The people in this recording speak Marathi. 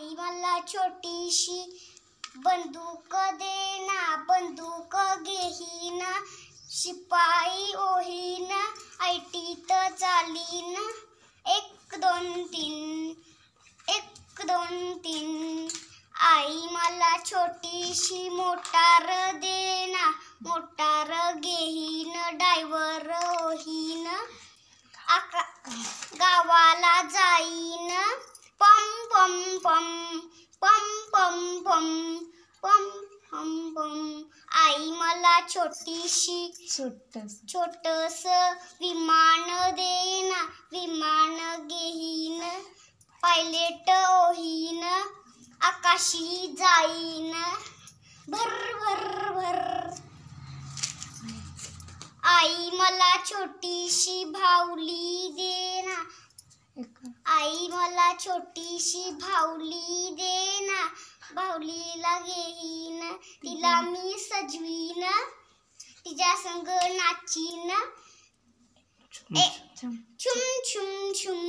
आई मला छोटीशी बंदूक देना, बंदूक घेईन, शिपाई ओहीन, ऐटीत चालीन, 1 2 3 1 2 3. आई मला छोटीशी मोटार देना, मोटार घेईन, ड्रायव्हर ओहीन, गावाला जाईन, पम पम पम पम पम पम पम पम पम. आई मला छोटीशी छोटस विमान देना, विमान घेईन, पायलट ओहीन, आकाशी जाईन, भर भर भर. आई मला छोटीशी भावली देना, आई मला छोटीशी भावली देना, भावलीला घेईन, तिला मी सजवीन, तिच्या संग नाचीन, छुम छुम छुम